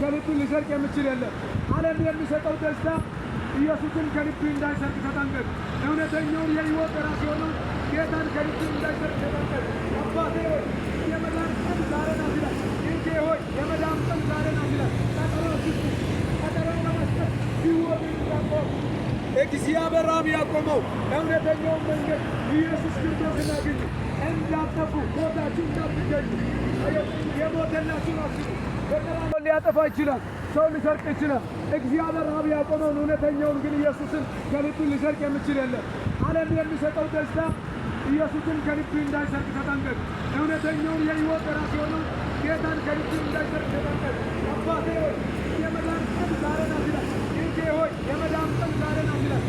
ከልብ ሊሰርቅ የሚችል የለም። ዓለም የሚሰጠው ደስታ ኢየሱስን ከልብ እንዳይሰርቅ ተጠንቀቅ። እውነተኛውን የሕይወት ራስ የሆነው ጌታን ከልብ እንዳይሰርቅ ተጠንቀቅ። አባቴ ሆይ የመዳን ቀን ዛሬ ናት ይላል። ልጄ ሆይ የመዳን ቀን ዛሬ ናት ይላል። ቀጠሮ ለመስጠት ሕይወት እንዳቆም እግዚአብሔር አብ ያቆመው እውነተኛውን መንገድ ኢየሱስ ክርስቶስን አግኙ። እንዳትጠፉ ሞታችሁ እንዳትገኙ። የሞተላችሁ አስቡ። በቀራንዮ ሊያጠፋ ይችላል። ሰው ሊሰርቅ ይችላል። እግዚአብሔር አብ ያቆመውን እውነተኛውን ግን ኢየሱስን ከልብ ሊሰርቅ የሚችል የለም። ዓለም የሚሰጠው ደስታ ኢየሱስን ከልብ እንዳይሰርቅ ተጠንቀቅ። እውነተኛውን የሕይወት ራስ የሆነው ጌታን ከልብ እንዳይሰርቅ ተጠንቀቅ። አባቴ ሆይ የመዳን ቀን ዛሬ ናት ይላል። ልጄ ሆይ የመዳን ቀን ዛሬ ናት ይላል።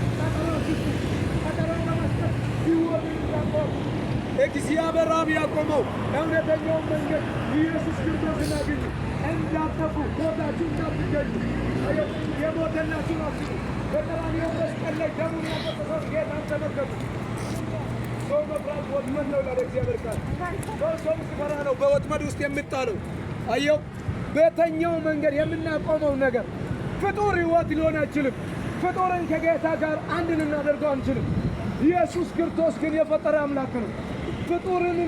ቀጠሮ ለመስጠት ሕይወት እንዳቆም እግዚአብሔር አብ ያቆመው እውነተኛውን መንገድ ኢየሱስ ክርስቶስን አግኙ። እንዳትጠፉ ሞታችሁ እንዳትገኙ። የሞተላችሁ አስቡ። በቀራንዮ መስቀል ላይ ደሙን ያፈሰሰውን ጌታን ተመልከቱ። ሰው መፍራት ወጥመድ ነው ይላል እግዚአብሔር ቃል። ሰው ሲፈራ ነው በወጥመድ ውስጥ የምጣለው። አየው፣ በየትኛው መንገድ የምናቆመው ነገር ፍጡር ሕይወት ሊሆን አይችልም። ፍጡርን ከጌታ ጋር አንድ ልናደርገው አንችልም። ኢየሱስ ክርስቶስ ግን የፈጠረ አምላክ ነው። ፍጡርን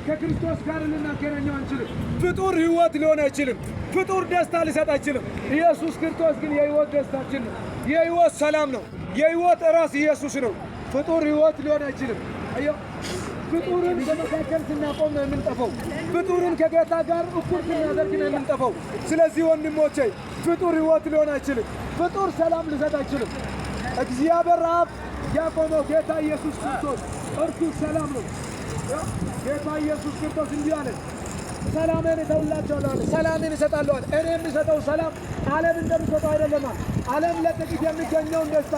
ከክርስቶስ ጋር ልናገናኘው አንችልም። ፍጡር ሕይወት ሊሆን አይችልም። ፍጡር ደስታ ሊሰጥ አይችልም። ኢየሱስ ክርስቶስ ግን የሕይወት ደስታችን ነው። የሕይወት ሰላም ነው። የሕይወት ራስ ኢየሱስ ነው። ፍጡር ሕይወት ሊሆን አይችልም። አየው፣ ፍጡርን በመካከል ስናቆም ነው የምንጠፋው። ፍጡርን ከጌታ ጋር እኩል ስናደርግ ነው የምንጠፋው። ስለዚህ ወንድሞቼ ፍጡር ሕይወት ሊሆን አይችልም። ፍጡር ሰላም ሊሰጥ አይችልም። እግዚአብሔር አብ ያቆመው ጌታ ኢየሱስ ክርስቶስ እርሱ ሰላም ነው። ጌታ ኢየሱስ ክርስቶስ እንዲህ አለ፣ ሰላምን እተውላችኋለሁ አለ። ሰላምን እሰጣለሁ አለ። እኔ የምሰጠው ሰላም ዓለም እንደሚሰጠው አይደለም። ዓለም ለጥቂት የሚገኘውን ደስታ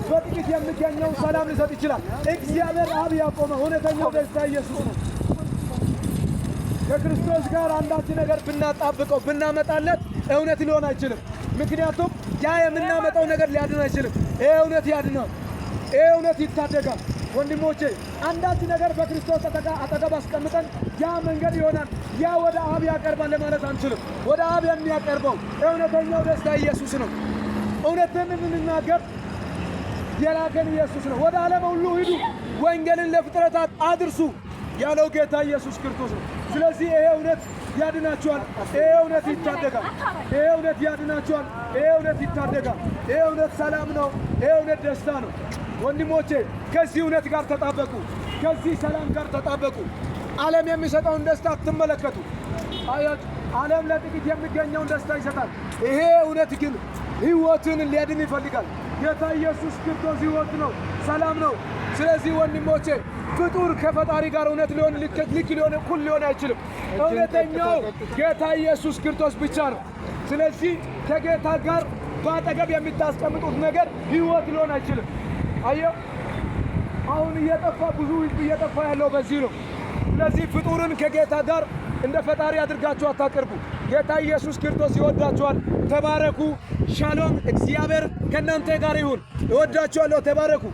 በጥቂት የሚገኘውን ሰላም ሊሰጥ ይችላል። እግዚአብሔር አብ ያቆመው እውነተኛው ደስታ ኢየሱስ ነው። ከክርስቶስ ጋር አንዳች ነገር ብናጣብቀው ብናመጣለት እውነት ሊሆን አይችልም። ምክንያቱም ያ የምናመጣው ነገር ሊያድን አይችልም። ይህ እውነት ያድናል። ይህ እውነት ይታደጋል። ወንድሞቼ አንዳች ነገር በክርስቶስ አጠገብ አስቀምጠን ያ መንገድ ይሆናል፣ ያ ወደ አብ ያቀርባል ለማለት አንችልም። ወደ አብ የሚያቀርበው እውነተኛው ደስታ ኢየሱስ ነው። እውነትን እንናገር የላከን ኢየሱስ ነው። ወደ ዓለም ሁሉ ሂዱ፣ ወንጌልን ለፍጥረታት አድርሱ ያለው ጌታ ኢየሱስ ክርስቶስ ነው። ስለዚህ ይሄ እውነት ያድናችኋል። ይሄ እውነት ይታደጋል። ይሄ እውነት ያድናችኋል። ይሄ እውነት ይታደጋል። ይሄ እውነት ሰላም ነው። ይሄ እውነት ደስታ ነው። ወንድሞቼ ከዚህ እውነት ጋር ተጣበቁ። ከዚህ ሰላም ጋር ተጣበቁ። ዓለም የሚሰጠውን ደስታ አትመለከቱ። ዓለም ለጥቂት የሚገኘውን ደስታ ይሰጣል። ይሄ እውነት ግን ሕይወትን ሊያድን ይፈልጋል። ጌታ ኢየሱስ ክርስቶስ ሕይወት ነው፣ ሰላም ነው። ስለዚህ ወንድሞቼ ፍጡር ከፈጣሪ ጋር እውነት ሊሆን ልክ ሊሆን እኩል ሊሆን አይችልም። እውነተኛው ጌታ ኢየሱስ ክርስቶስ ብቻ ነው። ስለዚህ ከጌታ ጋር በአጠገብ የምታስቀምጡት ነገር ሕይወት ሊሆን አይችልም። አየው፣ አሁን እየጠፋ ብዙ ሕዝብ እየጠፋ ያለው በዚህ ነው። ስለዚህ ፍጡርን ከጌታ ጋር እንደ ፈጣሪ አድርጋችሁ አታቀርቡ። ጌታ ኢየሱስ ክርስቶስ ይወዳችኋል። ተባረኩ። ሻሎም። እግዚአብሔር ከእናንተ ጋር ይሁን። እወዳችኋለሁ። ተባረኩ።